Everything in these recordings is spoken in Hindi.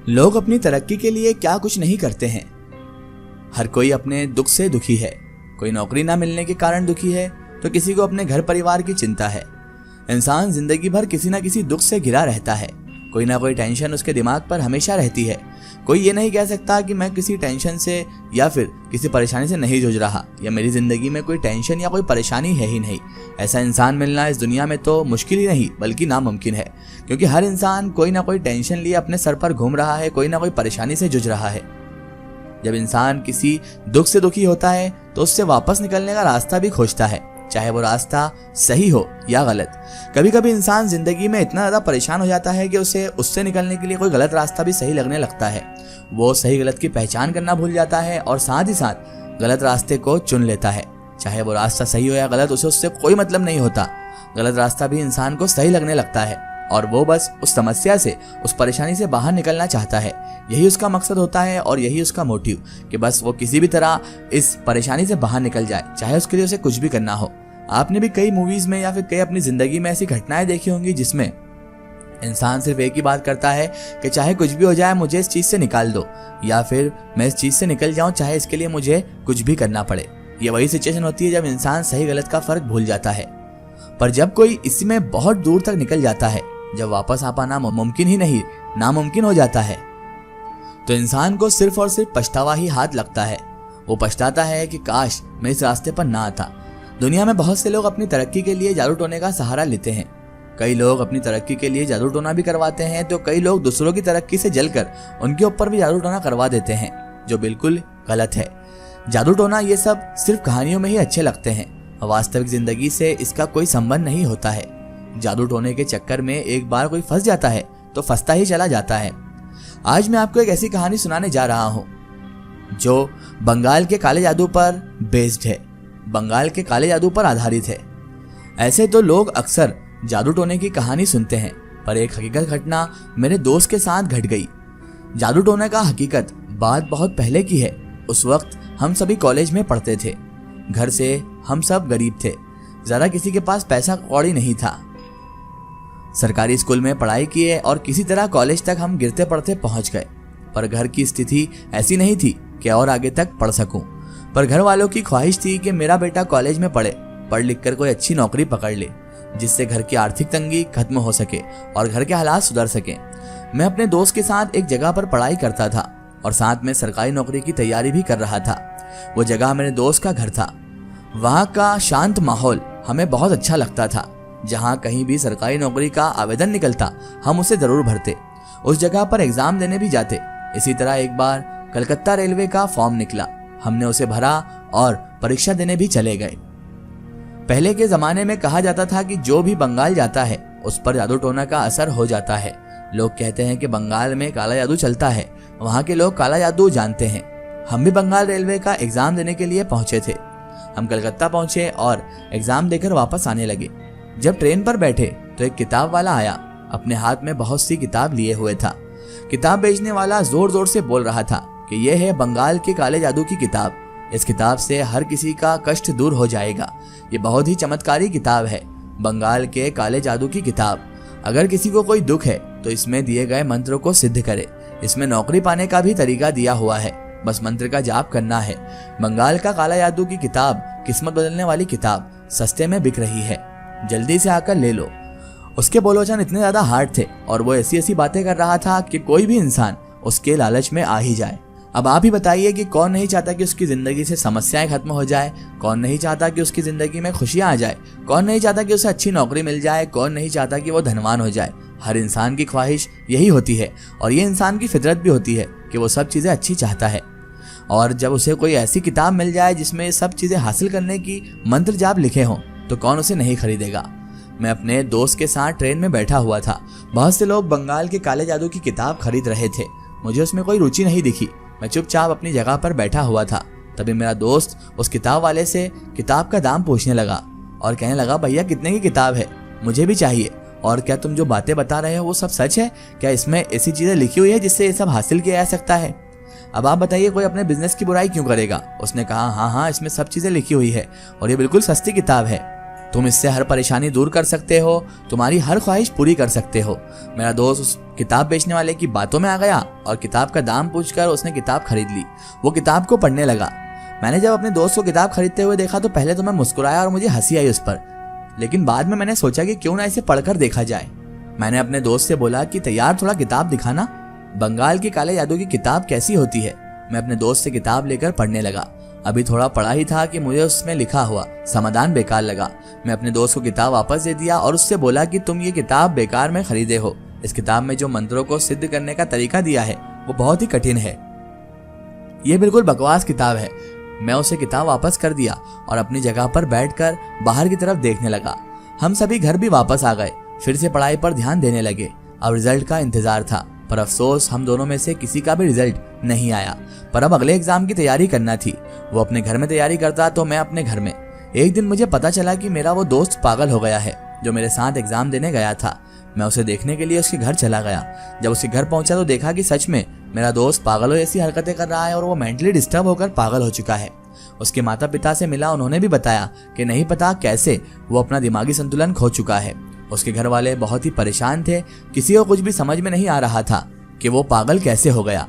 लोग अपनी तरक्की के लिए क्या कुछ नहीं करते हैं। हर कोई अपने दुख से दुखी है। कोई नौकरी ना मिलने के कारण दुखी है तो किसी को अपने घर परिवार की चिंता है। इंसान जिंदगी भर किसी ना किसी दुख से घिरा रहता है। कोई ना कोई टेंशन उसके दिमाग पर हमेशा रहती है। कोई ये नहीं कह सकता कि मैं किसी टेंशन से या फिर किसी परेशानी से नहीं जूझ रहा, या मेरी जिंदगी में कोई टेंशन या कोई परेशानी है ही नहीं। ऐसा इंसान मिलना इस दुनिया में तो मुश्किल ही नहीं बल्कि नामुमकिन है, क्योंकि हर इंसान कोई ना कोई टेंशन लिए अपने सर पर घूम रहा है, कोई ना कोई परेशानी से जूझ रहा है। जब इंसान किसी दुख से दुखी होता है तो उससे वापस निकलने का रास्ता भी खोजता है, चाहे वो रास्ता सही हो या गलत। कभी कभी इंसान जिंदगी में इतना ज्यादा परेशान हो जाता है कि उसे उससे निकलने के लिए कोई गलत रास्ता भी सही लगने लगता है। वो सही गलत की पहचान करना भूल जाता है और साथ ही साथ गलत रास्ते को चुन लेता है। चाहे वो रास्ता सही हो या गलत, उसे उससे कोई मतलब नहीं होता। गलत रास्ता भी इंसान को सही लगने लगता है और वो बस उस समस्या से, उस परेशानी से बाहर निकलना चाहता है। यही उसका मकसद होता है और यही उसका मोटिव, कि बस वो किसी भी तरह इस परेशानी से बाहर निकल जाए, चाहे उसके लिए उसे कुछ भी करना हो। आपने भी कई मूवीज में या फिर कई अपनी जिंदगी में ऐसी घटनाएं देखी होंगी जिसमें इंसान सिर्फ एक ही बात करता है कि चाहे कुछ भी हो जाए मुझे इस चीज से निकाल दो, या फिर मैं इस चीज से निकल जाऊं चाहे इसके लिए मुझे कुछ भी करना पड़े। ये वही सिचुएशन होती है जब इंसान सही गलत का फर्क भूल जाता है। पर जब कोई इसी में बहुत दूर तक निकल जाता है, जब वापस आ पाना मुमकिन ही नहीं नामुमकिन हो जाता है, तो इंसान को सिर्फ और सिर्फ पछतावा ही हाथ लगता है। वो पछताता है कि काश मैं इस रास्ते पर ना आता। दुनिया में बहुत से लोग अपनी तरक्की के लिए जादू टोने का सहारा लेते हैं। कई लोग अपनी तरक्की के लिए जादू टोना भी करवाते हैं, तो कई लोग दूसरों की तरक्की से जलकर उनके ऊपर भी जादू टोना करवा देते हैं, जो बिल्कुल गलत है। जादू टोना ये सब सिर्फ कहानियों में ही अच्छे लगते हैं, वास्तविक जिंदगी से इसका कोई संबंध नहीं होता है। जादू टोने के चक्कर में एक बार कोई फंस जाता है तो फंसता ही चला जाता है। आज मैं आपको एक ऐसी कहानी सुनाने जा रहा हूं जो बंगाल के काले जादू पर बेस्ड है, बंगाल के काले जादू पर आधारित है। ऐसे तो लोग अक्सर जादू टोने की कहानी सुनते हैं, पर एक हकीकत घटना मेरे दोस्त के साथ घट गई। जादू टोने का हकीकत बात बहुत पहले की है। उस वक्त हम सभी कॉलेज में पढ़ते थे। घर से हम सब गरीब थे, जरा किसी के पास पैसा कौड़ी नहीं था। सरकारी स्कूल में पढ़ाई किए और किसी तरह कॉलेज तक हम गिरते पड़ते पहुंच गए। पर घर की स्थिति ऐसी नहीं थी कि और आगे तक पढ़ सकूं। पर घर वालों की ख्वाहिश थी कि मेरा बेटा कॉलेज में पढ़े, पढ़ लिख कर कोई अच्छी नौकरी पकड़ ले, जिससे घर की आर्थिक तंगी खत्म हो सके और घर के हालात सुधर सके। मैं अपने दोस्त के साथ एक जगह पर पढ़ाई करता था और साथ में सरकारी नौकरी की तैयारी भी कर रहा था। वो जगह मेरे दोस्त का घर था। वहाँ का शांत माहौल हमें बहुत अच्छा लगता था। जहाँ कहीं भी सरकारी नौकरी का आवेदन निकलता हम उसे जरूर भरते, उस जगह पर एग्जाम देने भी जाते। इसी तरह एक बार कलकत्ता रेलवे का फॉर्म निकला, हमने उसे भरा और परीक्षा देने भी चले गए। पहले के जमाने में कहा जाता था कि जो भी बंगाल जाता है उस पर जादू टोना का असर हो जाता है। लोग कहते हैं कि बंगाल में काला जादू चलता है, वहाँ के लोग काला जादू जानते हैं। हम भी बंगाल रेलवे का एग्जाम देने के लिए पहुंचे थे। हम कलकत्ता पहुंचे और एग्जाम देकर वापस आने लगे। जब ट्रेन पर बैठे तो एक किताब वाला आया, अपने हाथ में बहुत सी किताब लिए हुए था। किताब बेचने वाला जोर जोर से बोल रहा था कि यह है बंगाल के काले जादू की किताब, इस किताब से हर किसी का कष्ट दूर हो जाएगा। ये बहुत ही चमत्कारी किताब है, बंगाल के काले जादू की किताब। अगर किसी को कोई दुख है तो इसमें दिए गए मंत्रों को सिद्ध करे। इसमें नौकरी पाने का भी तरीका दिया हुआ है, बस मंत्र का जाप करना है। बंगाल का काला जादू की किताब, किस्मत बदलने वाली किताब, सस्ते में बिक रही है, जल्दी से आकर ले लो। उसके बोलवचन इतने ज्यादा हार्ड थे और वो ऐसी ऐसी बातें कर रहा था कि कोई भी इंसान उसके लालच में आ ही जाए। अब आप ही बताइए कि कौन नहीं चाहता कि उसकी जिंदगी से समस्याएं खत्म हो जाए, कौन नहीं चाहता कि उसकी जिंदगी में खुशियां आ जाए, कौन नहीं चाहता कि उसे अच्छी नौकरी मिल जाए, कौन नहीं चाहता कि वो धनवान हो जाए। हर इंसान की ख्वाहिश यही होती है और ये इंसान की फितरत भी होती है कि वो सब चीजें अच्छी चाहता है। और जब उसे कोई ऐसी किताब मिल जाए जिसमें सब चीजें हासिल करने की मंत्र जाप लिखे हों तो कौन उसे नहीं खरीदेगा। मैं अपने दोस्त के साथ ट्रेन में बैठा हुआ था। बहुत से लोग बंगाल के काले जादू की किताब खरीद रहे थे। मुझे उसमें कोई रुचि नहीं दिखी। मैं चुपचाप अपनी जगह पर बैठा हुआ था। तभी मेरा दोस्त उस किताब वाले से किताब का दाम पूछने लगा और कहने लगा, भैया कितने की किताब है, मुझे भी चाहिए। और क्या तुम जो बातें बता रहे हो वो सब सच है? क्या इसमें ऐसी चीजें लिखी हुई है जिससे ये सब हासिल किया जा सकता है? अब आप बताइए कोई अपने बिजनेस की बुराई क्यों करेगा? उसने कहा, हाँ हाँ, इसमें सब चीजें लिखी हुई है और ये बिल्कुल सस्ती किताब है। तुम इससे हर परेशानी दूर कर सकते हो, तुम्हारी हर ख्वाहिश पूरी कर सकते हो। मेरा दोस्त उस किताब बेचने वाले की बातों में आ गया और किताब का दाम पूछकर उसने किताब खरीद ली। वो किताब को पढ़ने लगा। मैंने जब अपने दोस्त को किताब खरीदते हुए देखा तो पहले तो मैं मुस्कुराया और मुझे हंसी आई उस पर, लेकिन बाद में मैंने सोचा कि क्यों ना इसे पढ़कर देखा जाए। मैंने अपने दोस्त से बोला कि तैयार, थोड़ा किताब दिखाना, बंगाल के काले जादू की किताब कैसी होती है। मैं अपने दोस्त से किताब लेकर पढ़ने लगा। अभी थोड़ा पढ़ा ही था कि मुझे उसमें लिखा हुआ समाधान बेकार लगा। मैं अपने दोस्त को किताब वापस दे दिया और उससे बोला कि तुम ये किताब बेकार में खरीदे हो। इस किताब में जो मंत्रों को सिद्ध करने का तरीका दिया है वो बहुत ही कठिन है। ये बिल्कुल बकवास किताब है। मैं उसे किताब वापस कर दिया और अपनी जगह पर बैठकर बाहर की तरफ देखने लगा। हम सभी घर भी वापस आ गए, फिर से पढ़ाई पर ध्यान देने लगे। अब रिजल्ट का इंतजार था, पर अफसोस हम दोनों में से किसी का भी रिजल्ट नहीं आया। पर अब अगले एग्जाम की तैयारी करना थी। वो अपने घर में तैयारी करता तो मैं अपने घर में। एक दिन मुझे पता चला कि मेरा वो दोस्त पागल हो गया है जो मेरे साथ एग्जाम देने गया था। मैं उसे देखने के लिए उसके घर चला गया। जब उसके घर पहुंचा तो देखा कि सच में मेरा दोस्त पागलों जैसी हरकतें कर रहा है और वो मेंटली डिस्टर्ब होकर पागल हो चुका है। उसके माता पिता से मिला, उन्होंने भी बताया कि नहीं पता कैसे वो अपना दिमागी संतुलन खो चुका है। उसके घर वाले बहुत ही परेशान थे। किसी को कुछ भी समझ में नहीं आ रहा था कि वो पागल कैसे हो गया।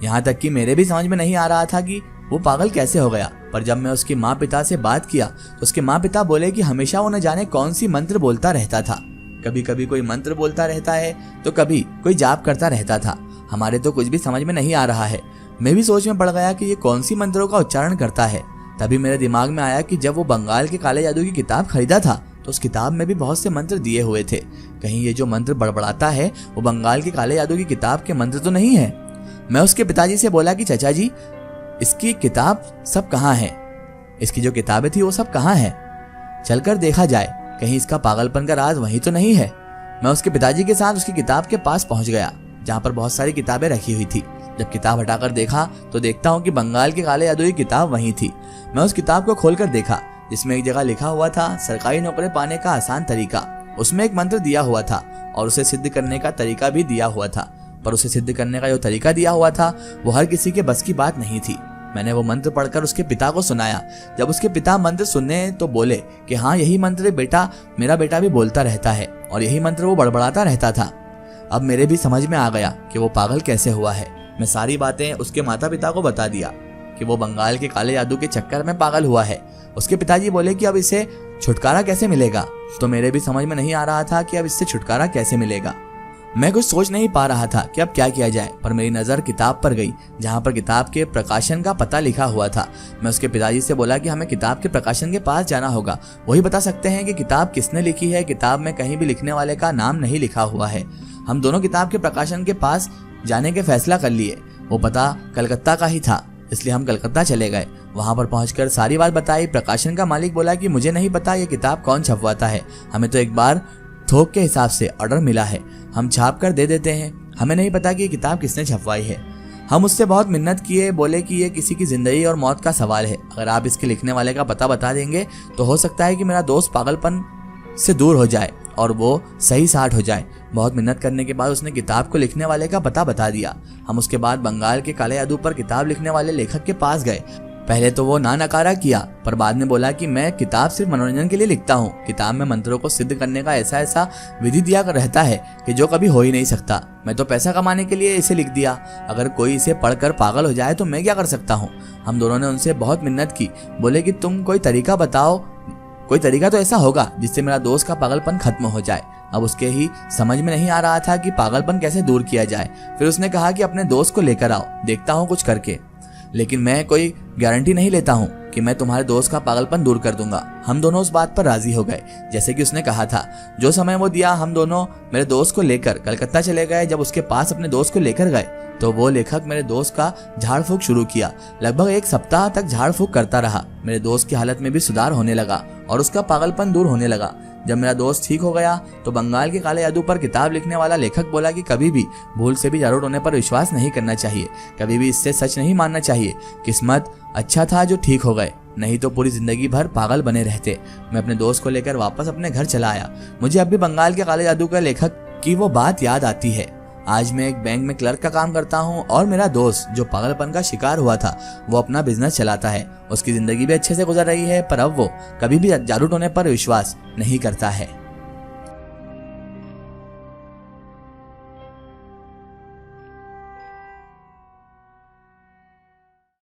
यहाँ तक कि मेरे भी समझ में नहीं आ रहा था कि वो पागल कैसे हो गया। पर जब मैं उसके माँ पिता से बात किया तो उसके माँ पिता बोले कि हमेशा वो न जाने कौन सी मंत्र बोलता रहता था। कभी कभी कोई मंत्र बोलता रहता है तो कभी कोई जाप करता रहता था। हमारे तो कुछ भी समझ में नहीं आ रहा है। मैं भी सोच में पड़ गया कि ये कौन सी मंत्रों का उच्चारण करता है। तभी मेरे दिमाग में आया कि जब वो बंगाल के काले जादू की किताब खरीदा था तो उस किताब में भी बहुत से मंत्र दिए हुए थे। कहीं ये जो मंत्र बड़बड़ाता है वो बंगाल के काले जादू की किताब के मंत्र तो नहीं है। मैं उसके पिताजी से बोला कि चाचा जी, इसकी किताब सब कहाँ है? इसकी जो किताबें थी वो सब कहाँ है? चलकर देखा जाए, कहीं इसका पागलपन का राज वहीं तो नहीं है। मैं उसके पिताजी के साथ उसकी किताब के पास पहुंच गया जहाँ पर बहुत सारी किताबें रखी हुई थी। जब किताब हटाकर देखा तो देखता हूँ कि बंगाल के काले जादू की किताब वहीं थी। मैं उस किताब को खोलकर देखा जिसमें एक जगह लिखा हुआ था सरकारी नौकरी पाने का आसान तरीका। उसमें एक मंत्र दिया हुआ था और उसे सिद्ध करने का तरीका भी दिया हुआ था, पर उसे सिद्ध करने का जो तरीका दिया हुआ था वो हर किसी के बस की बात नहीं थी। मैंने वो मंत्र पढ़कर उसके पिता को सुनाया। जब उसके पिता मंत्र सुनने तो बोले कि हाँ, यही मंत्र बेटा, मेरा बेटा भी बोलता रहता है और यही मंत्र वो बड़बड़ाता रहता था। अब मेरे भी समझ में आ गया कि वो पागल कैसे हुआ है। मैं सारी बातें उसके माता पिता को बता दिया कि वो बंगाल के काले जादू के चक्कर में पागल हुआ है। उसके पिताजी बोले कि अब इसे छुटकारा कैसे मिलेगा। तो मेरे भी समझ में नहीं आ रहा था कि अब इससे छुटकारा कैसे मिलेगा। मैं कुछ सोच नहीं पा रहा था कि अब क्या किया जाए, पर मेरी नज़र किताब पर गई जहाँ पर किताब के प्रकाशन का पता लिखा हुआ था। मैं उसके पिताजी से बोला कि हमें किताब के प्रकाशन के पास जाना होगा, वही बता सकते हैं कि किताब किसने लिखी है। किताब में कहीं भी लिखने वाले का नाम नहीं लिखा हुआ है। हम दोनों किताब के प्रकाशन के पास जाने के फैसला कर लिए। वो पता कलकत्ता का ही था, इसलिए हम कलकत्ता चले गए। वहां पर पहुंचकर सारी बात बताई। प्रकाशन का मालिक बोला कि मुझे नहीं पता ये किताब कौन छपवाता है, हमें तो एक बार थोक के हिसाब से ऑर्डर मिला है, हम छाप कर दे देते हैं, हमें नहीं पता कि ये किताब किसने छपवाई है। हम उससे बहुत मिन्नत किए, बोले कि ये किसी की जिंदगी और मौत का सवाल है, अगर आप इसके लिखने वाले का पता बता देंगे तो हो सकता है कि मेरा दोस्त पागलपन से दूर हो जाए और वो सही साठ हो जाए। बहुत मिन्नत करने के बाद उसने किताब को लिखने वाले का पता बता दिया। हम उसके बाद बंगाल के काले जादू पर किताब लिखने वाले लेखक के पास गए। पहले तो वो ना नकारा किया, पर बाद में बोला कि मैं किताब सिर्फ मनोरंजन के लिए लिखता हूँ। किताब में मंत्रों को सिद्ध करने का ऐसा ऐसा विधि दिया रहता है कि जो कभी हो ही नहीं सकता। मैं तो पैसा कमाने के लिए इसे लिख दिया, अगर कोई इसे पढ़कर पागल हो जाए तो मैं क्या कर सकता हूँ। हम दोनों ने उनसे बहुत मिन्नत की, बोले कि तुम कोई तरीका बताओ, कोई तरीका तो ऐसा होगा जिससे मेरा दोस्त का पागलपन खत्म हो जाए। अब उसके ही समझ में नहीं आ रहा था कि पागलपन कैसे दूर किया जाए। फिर उसने कहा कि अपने दोस्त को लेकर आओ, देखता हूँ कुछ करके, लेकिन मैं कोई गारंटी नहीं लेता हूँ कि मैं तुम्हारे दोस्त का पागलपन दूर कर दूंगा। हम दोनों उस बात पर राजी हो गए जैसे कि उसने कहा था। जो समय वो दिया हम दोनों मेरे दोस्त को लेकर कलकत्ता चले गए। जब उसके पास अपने दोस्त को लेकर गए तो वो लेखक मेरे दोस्त का झाड़ फूक शुरू किया। लगभग एक सप्ताह तक झाड़ फूक करता रहा। मेरे दोस्त की हालत में भी सुधार होने लगा और उसका पागलपन दूर होने लगा। जब मेरा दोस्त ठीक हो गया तो बंगाल के काले जादू पर किताब लिखने वाला लेखक बोला कि कभी भी भूल से भी जरूर होने पर विश्वास नहीं करना चाहिए, कभी भी इससे सच नहीं मानना चाहिए। किस्मत अच्छा था जो ठीक हो गए, नहीं तो पूरी जिंदगी भर पागल बने रहते। मैं अपने दोस्त को लेकर वापस अपने घर चला आया। मुझे अब भी बंगाल के काले जादू का लेखक की वो बात याद आती है। आज मैं एक बैंक में क्लर्क का काम करता हूँ और मेरा दोस्त जो पागलपन का शिकार हुआ था वो अपना बिजनेस चलाता है। उसकी जिंदगी भी अच्छे से गुजर रही है, पर अब वो कभी भी जादू टोने पर विश्वास नहीं करता है।